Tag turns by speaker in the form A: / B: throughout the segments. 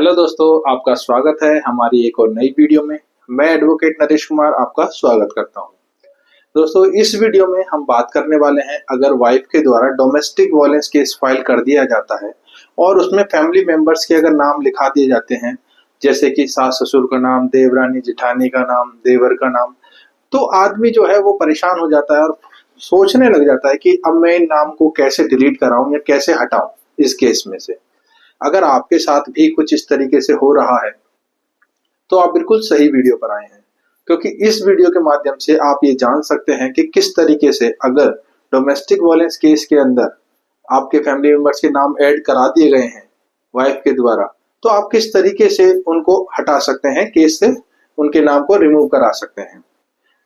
A: Hello दोस्तों, आपका स्वागत है हमारी एक और नई वीडियो में। मैं एडवोकेट नरेश कुमार आपका स्वागत करता हूं। दोस्तों, इस वीडियो में हम बात करने वाले हैं, अगर वाइफ के द्वारा डोमेस्टिक वायलेंस केस फाइल कर दिया जाता है और उसमें फैमिली मेंबर्स के अगर नाम लिखा दिए जाते हैं, जैसे कि सास ससुर का नाम, देवरानी जेठानी का नाम, देवर का नाम, तो आदमी जो है वो परेशान हो जाता है और सोचने लग जाता है कि अब मैं इन नाम को कैसे डिलीट कराऊं या कैसे हटाऊं इस केस में से। अगर आपके साथ भी कुछ इस तरीके से हो रहा है तो आप बिल्कुल सही वीडियो पर आए हैं, क्योंकि इस वीडियो के माध्यम से आप ये जान सकते हैं कि किस तरीके से अगर डोमेस्टिक वायलेंस केस के अंदर आपके फैमिली मेंबर्स के नाम ऐड करा दिए गए हैं वाइफ के द्वारा, तो आप किस तरीके से उनको हटा सकते हैं, केस से उनके नाम को रिमूव करा सकते हैं।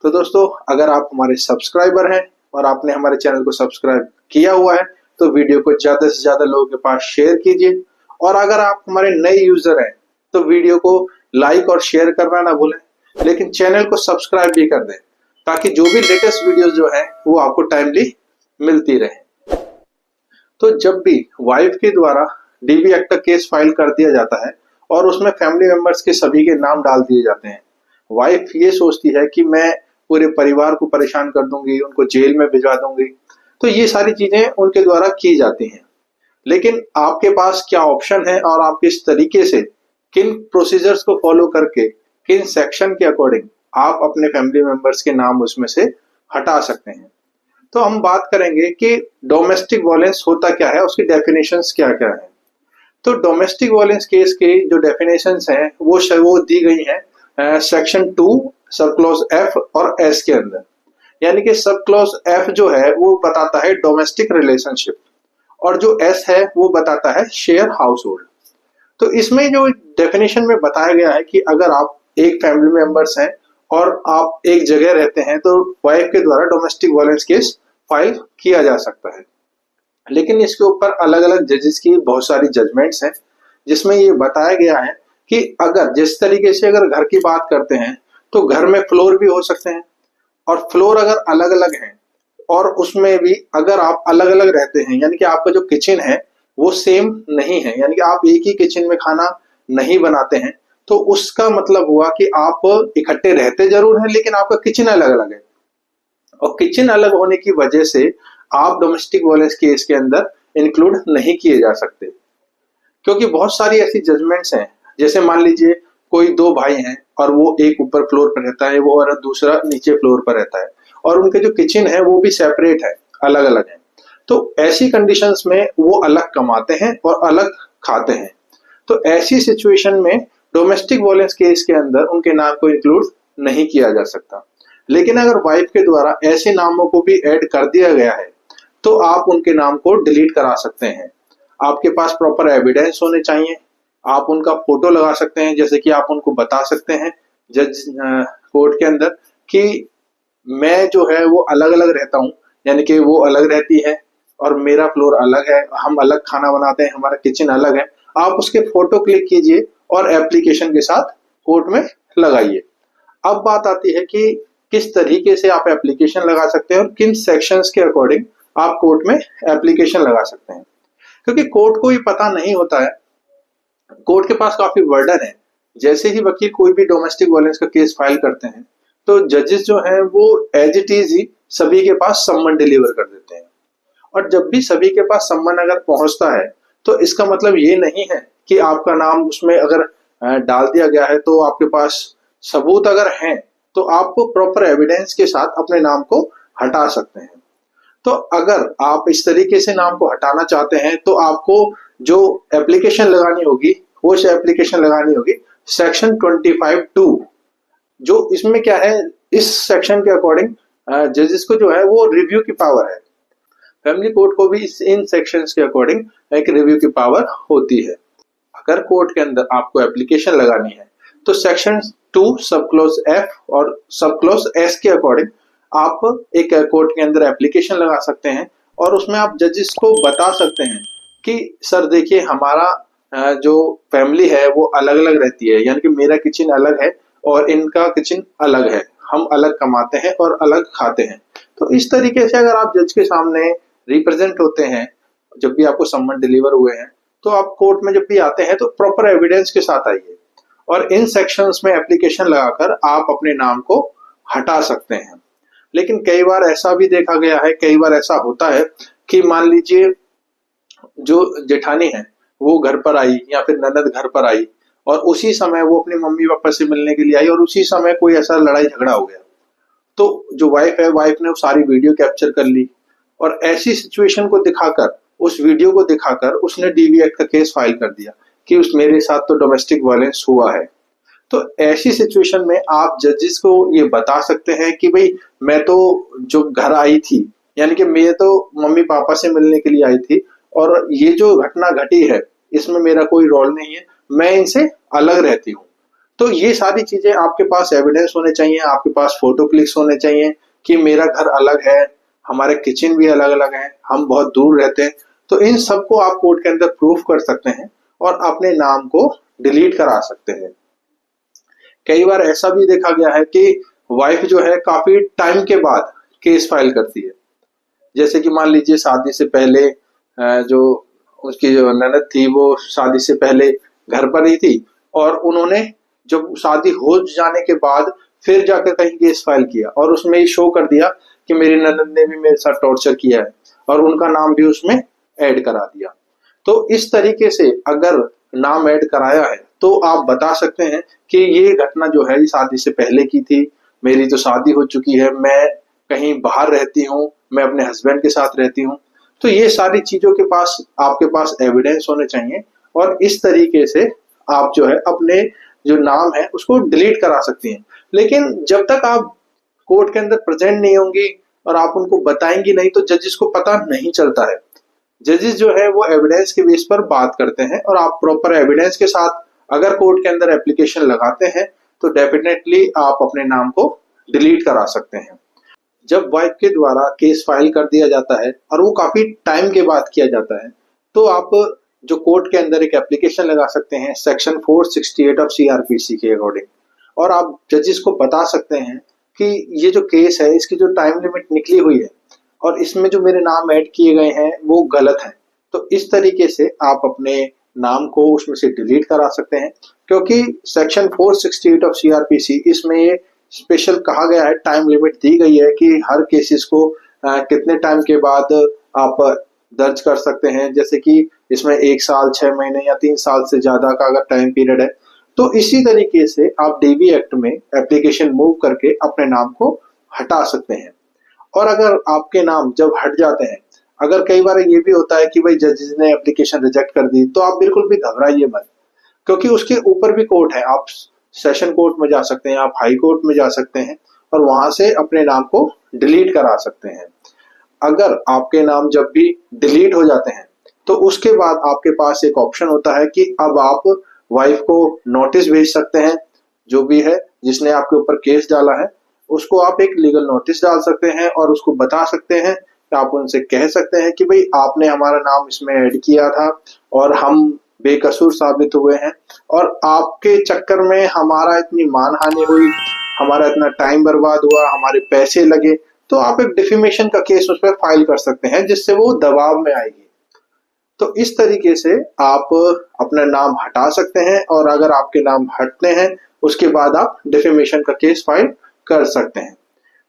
A: तो दोस्तों, अगर आप हमारे सब्सक्राइबर हैं और आपने हमारे चैनल को सब्सक्राइब किया हुआ है तो वीडियो को ज्यादा से ज्यादा लोगों के पास शेयर कीजिए, और अगर आप हमारे नए यूजर हैं तो वीडियो को लाइक और शेयर करना ना भूलें, लेकिन चैनल को सब्सक्राइब भी कर दें ताकि जो भी लेटेस्ट वीडियोस जो है वो आपको टाइमली मिलती रहे। तो जब भी वाइफ के द्वारा डीवी एक्ट का केस फाइल कर दिया जाता है और उसमें फैमिली मेंबर्स के सभी के नाम डाल दिए जाते हैं, वाइफ ये सोचती है कि मैं पूरे परिवार को परेशान कर दूंगी, उनको जेल में भिजवा दूंगी। तो ये सारी चीजें उनके द्वारा की जाती हैं, लेकिन आपके पास क्या ऑप्शन है और आप किस तरीके से किन प्रोसीजर्स को फॉलो करके किन सेक्शन के अकॉर्डिंग आप अपने फैमिली मेंबर्स के नाम उसमें से हटा सकते हैं। तो हम बात करेंगे कि डोमेस्टिक वायलेंस होता क्या है, उसकी डेफिनेशंस क्या क्या है। तो डोमेस्टिक वायलेंस केस की जो डेफिनेशंस हैं वो दी गई हैं सेक्शन 2 सब क्लॉज एफ और एस के अंदर। यानी कि सब क्लॉज एफ जो है वो बताता है डोमेस्टिक रिलेशनशिप, और जो एस है वो बताता है शेयर हाउस होल्ड। तो इसमें जो डेफिनेशन में बताया गया है कि अगर आप एक फैमिली मेंबर्स हैं और आप एक जगह रहते हैं तो वाइफ के द्वारा डोमेस्टिक वायलेंस केस फाइल किया जा सकता है। लेकिन इसके ऊपर अलग अलग जजेस की बहुत सारी जजमेंट्स हैं, जिसमें ये बताया गया है कि अगर जिस तरीके से अगर घर की बात करते हैं तो घर में फ्लोर भी हो सकते हैं, और फ्लोर अगर अलग अलग हैं और उसमें भी अगर आप अलग अलग रहते हैं, यानी कि आपका जो किचन है वो सेम नहीं है, यानी कि आप एक ही किचन में खाना नहीं बनाते हैं, तो उसका मतलब हुआ कि आप इकट्ठे रहते जरूर हैं लेकिन आपका किचन अलग अलग है, और किचन अलग होने की वजह से आप डोमेस्टिक वायलेंस केस के अंदर इंक्लूड नहीं किए जा सकते। क्योंकि बहुत सारी ऐसी जजमेंट्स हैं, जैसे मान लीजिए कोई दो भाई हैं और वो एक ऊपर फ्लोर पर रहता है, वो और दूसरा नीचे फ्लोर पर रहता है, और उनके जो किचन है वो भी सेपरेट है, अलग अलग है। तो ऐसी कंडीशंस में वो अलग कमाते हैं और अलग खाते हैं। तो ऐसी सिचुएशन में डोमेस्टिक वायलेंस केस के अंदर उनके नाम को इंक्लूड नहीं किया जा सकता। लेकिन अगर वाइफ के द्वारा ऐसे नामों को भी ऐड कर दिया गया है तो आप उनके नाम को डिलीट करा सकते हैं। आपके पास प्रॉपर एविडेंस होने चाहिए। आप उनका फोटो लगा सकते हैं, जैसे कि आप उनको बता सकते हैं जज कोर्ट के अंदर कि मैं जो है वो अलग अलग रहता हूँ, यानी कि वो अलग रहती है और मेरा फ्लोर अलग है, हम अलग खाना बनाते हैं, हमारा किचन अलग है। आप उसके फोटो क्लिक कीजिए और एप्लीकेशन के साथ कोर्ट में लगाइए। अब बात आती है कि किस तरीके से आप एप्लीकेशन लगा सकते हैं और किन सेक्शंस के अकॉर्डिंग आप कोर्ट में एप्लीकेशन लगा सकते हैं, क्योंकि कोर्ट को ये पता नहीं होता है। कोर्ट के पास काफी बर्डन है। जैसे ही वकील कोई भी डोमेस्टिक वायलेंस का केस फाइल करते हैं तो जजेस जो हैं वो एज इट इज ही सभी के पास सम्मन डिलीवर कर देते हैं, और जब भी सभी के पास सम्मन अगर पहुंचता है तो इसका मतलब ये नहीं है कि आपका नाम उसमें अगर डाल दिया गया है तो आपके पास सबूत अगर हैं तो आपको प्रॉपर एविडेंस के साथ अपने नाम को हटा सकते हैं। तो अगर आप इस तरीके से नाम को हटाना चाहते हैं तो आपको जो एप्लीकेशन लगानी होगी वो एप्लीकेशन लगानी होगी सेक्शन 25(2), जो इसमें क्या है, इस सेक्शन के अकॉर्डिंग जजेस को जो है वो रिव्यू की पावर है। फैमिली कोर्ट को भी इन सेक्शंस के अकॉर्डिंग एक रिव्यू की पावर होती है। अगर कोर्ट के अंदर आपको एप्लीकेशन लगानी है तो सेक्शन 2 सब क्लॉज एफ और सब क्लॉज एस के अकॉर्डिंग आप एक कोर्ट के अंदर एप्लीकेशन लगा सकते हैं, और उसमें आप जजेस को बता सकते हैं कि सर देखिए, हमारा जो फैमिली है वो अलग अलग रहती है, यानी कि मेरा किचन अलग है और इनका किचन अलग है, हम अलग कमाते हैं और अलग खाते हैं। तो इस तरीके से अगर आप जज के सामने रिप्रेजेंट होते हैं, जब भी आपको सम्मन डिलीवर हुए हैं, तो आप कोर्ट में जब भी आते हैं तो प्रॉपर एविडेंस के साथ आइए और इन सेक्शंस में एप्लीकेशन लगाकर आप अपने नाम को हटा सकते हैं। लेकिन कई बार ऐसा भी देखा गया है, कई बार ऐसा होता है कि मान लीजिए जो जेठानी है वो घर पर आई या फिर ननद घर पर आई और उसी समय वो अपने मम्मी पापा से मिलने के लिए आई और उसी समय कोई ऐसा लड़ाई झगड़ा हो गया, तो जो वाइफ है, वाइफ ने वो सारी वीडियो कैप्चर कर ली और ऐसी सिचुएशन को दिखाकर, उस वीडियो को दिखाकर उसने डीवी एक्ट का केस फाइल कर दिया कि उस मेरे साथ तो डोमेस्टिक वायलेंस हुआ है। तो ऐसी सिचुएशन में आप जजेस को ये बता सकते हैं कि भाई मैं तो जो घर आई थी, यानी कि मैं तो मम्मी पापा से मिलने के लिए आई थी और ये जो घटना घटी है इसमें मेरा कोई रोल नहीं है, मैं इनसे अलग रहती हूँ। तो ये सारी चीजें आपके पास एविडेंस होने चाहिए, आपके पास फोटो क्लिक्स होने चाहिए कि मेरा घर अलग है, हमारे किचन भी अलग अलग है, हम बहुत दूर रहते हैं। तो इन सबको आप कोर्ट के अंदर प्रूफ कर सकते हैं और अपने नाम को डिलीट करा सकते हैं। कई बार ऐसा भी देखा गया है कि वाइफ जो है काफी टाइम के बाद केस फाइल करती है। जैसे कि मान लीजिए शादी से पहले जो उसकी जो ननद थी वो शादी से पहले घर पर ही थी और उन्होंने जब शादी हो जाने के बाद फिर जाकर कहीं केस फाइल किया और उसमें ये शो कर दिया कि मेरी ननद ने भी मेरे साथ टॉर्चर किया है और उनका नाम भी उसमें ऐड करा दिया। तो इस तरीके से अगर नाम ऐड कराया है तो आप बता सकते हैं कि ये घटना जो है शादी से पहले की थी, मेरी तो शादी हो चुकी है, मैं कहीं बाहर रहती हूँ, मैं अपने हस्बैंड के साथ रहती हूँ। तो ये सारी चीजों के पास आपके पास एविडेंस होने चाहिए और इस तरीके से आप जो है अपने जो नाम है उसको डिलीट करा सकती हैं। लेकिन जब तक आप कोर्ट के अंदर प्रेजेंट नहीं होंगी और आप उनको बताएंगी नहीं तो जजेस को पता नहीं चलता है। जजेस जो है वो एविडेंस के बेस पर बात करते हैं और आप प्रॉपर एविडेंस के साथ अगर कोर्ट के अंदर एप्लीकेशन लगाते हैं तो डेफिनेटली आप अपने नाम को डिलीट करा सकते हैं। जब वाइफ के द्वारा केस फाइल कर दिया जाता है और वो काफी टाइम के बाद किया जाता है तो आप जो कोर्ट के अंदर एक एप्लीकेशन लगा सकते हैं सेक्शन 468 ऑफ सीआरपीसी के अकॉर्डिंग और आप जजेस को बता सकते हैं कि ये जो केस है इसकी जो टाइम लिमिट निकली हुई है और इसमें जो मेरे नाम ऐड किए गए हैं वो गलत है। तो इस तरीके से आप अपने नाम को उसमें से डिलीट करा सकते हैं क्योंकि सेक्शन 468 ऑफ सीआरपीसी इसमें ये स्पेशल कहा गया है, टाइम लिमिट दी गई है कि हर केसेस को कितने टाइम के बाद आप दर्ज कर सकते हैं। जैसे कि इसमें 1 साल 6 महीने या 3 साल से ज्यादा का अगर टाइम पीरियड है तो इसी तरीके से आप डीवी एक्ट में एप्लीकेशन मूव करके अपने नाम को हटा सकते हैं। और अगर आपके नाम जब हट जाते हैं, अगर कई बार ये भी होता है कि भाई जजेस ने एप्लीकेशन रिजेक्ट कर दी तो आप बिल्कुल भी घबराइए मत क्योंकि उसके ऊपर भी कोर्ट है। आप सेशन कोर्ट में जा सकते हैं, आप हाई कोर्ट में जा सकते हैं और वहां से अपने नाम को डिलीट करा सकते हैं। अगर आपके नाम जब भी डिलीट हो जाते हैं तो उसके बाद आपके पास एक ऑप्शन होता है कि अब आप वाइफ को नोटिस भेज सकते हैं, जो भी है जिसने आपके ऊपर केस डाला है उसको आप एक लीगल नोटिस डाल सकते हैं और उसको बता सकते हैं कि आप उनसे कह सकते हैं कि भाई आपने हमारा नाम इसमें ऐड किया था और हम बेकसूर साबित हुए हैं और आपके चक्कर में हमारा इतनी मानहानि हुई, हमारा इतना टाइम बर्बाद हुआ, हमारे पैसे लगे। तो आप एक डिफेमेशन का केस उस पर फाइल कर सकते हैं जिससे वो दबाव में आएगी। तो इस तरीके से आप अपना नाम हटा सकते हैं और अगर आपके नाम हटते हैं उसके बाद आप डिफेमेशन का केस फाइल कर सकते हैं।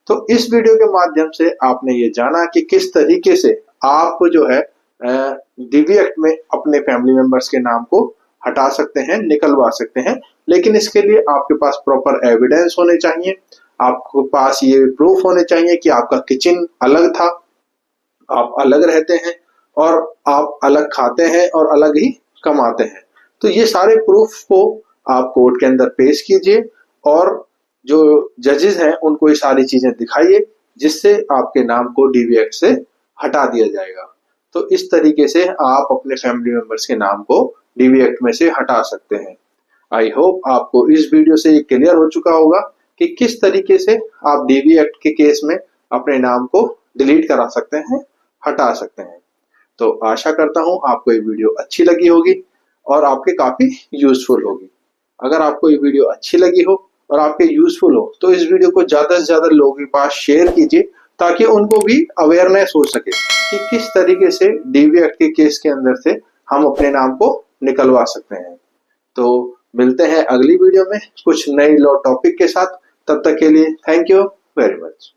A: तो इस वीडियो के माध्यम से आपने ये जाना कि किस तरीके से आप जो है डीवी एक्ट में अपने फैमिली मेंबर्स के नाम को हटा सकते हैं, निकलवा सकते हैं। लेकिन इसके लिए आपके पास प्रॉपर एविडेंस होने चाहिए, आपके पास ये प्रूफ होने चाहिए कि आपका किचन अलग था, आप अलग रहते हैं और आप अलग खाते हैं और अलग ही कमाते हैं। तो ये सारे प्रूफ को आप कोर्ट के अंदर पेश कीजिए और जो जजेस हैं उनको ये सारी चीजें दिखाइए जिससे आपके नाम को डीवी एक्ट से हटा दिया जाएगा। तो इस तरीके से आप अपने फैमिली मेंबर्स के नाम को डीवी एक्ट में से हटा सकते हैं। आई होप आपको इस वीडियो से ये क्लियर हो चुका होगा कि किस तरीके से आप डीवी एक्ट के केस में अपने नाम को डिलीट करा सकते हैं, हटा सकते हैं। तो आशा करता हूं आपको ये वीडियो अच्छी लगी होगी और आपके काफी यूजफुल होगी। अगर आपको ये वीडियो अच्छी लगी हो और आपके यूजफुल हो तो इस वीडियो को ज्यादा से ज्यादा लोगों के पास शेयर कीजिए ताकि उनको भी अवेयरनेस हो सके कि किस तरीके से डीवी एक्ट के केस के अंदर से हम अपने नाम को निकलवा सकते हैं। तो मिलते हैं अगली वीडियो में कुछ नई लॉ टॉपिक के साथ। तब तक के लिए थैंक यू वेरी मच।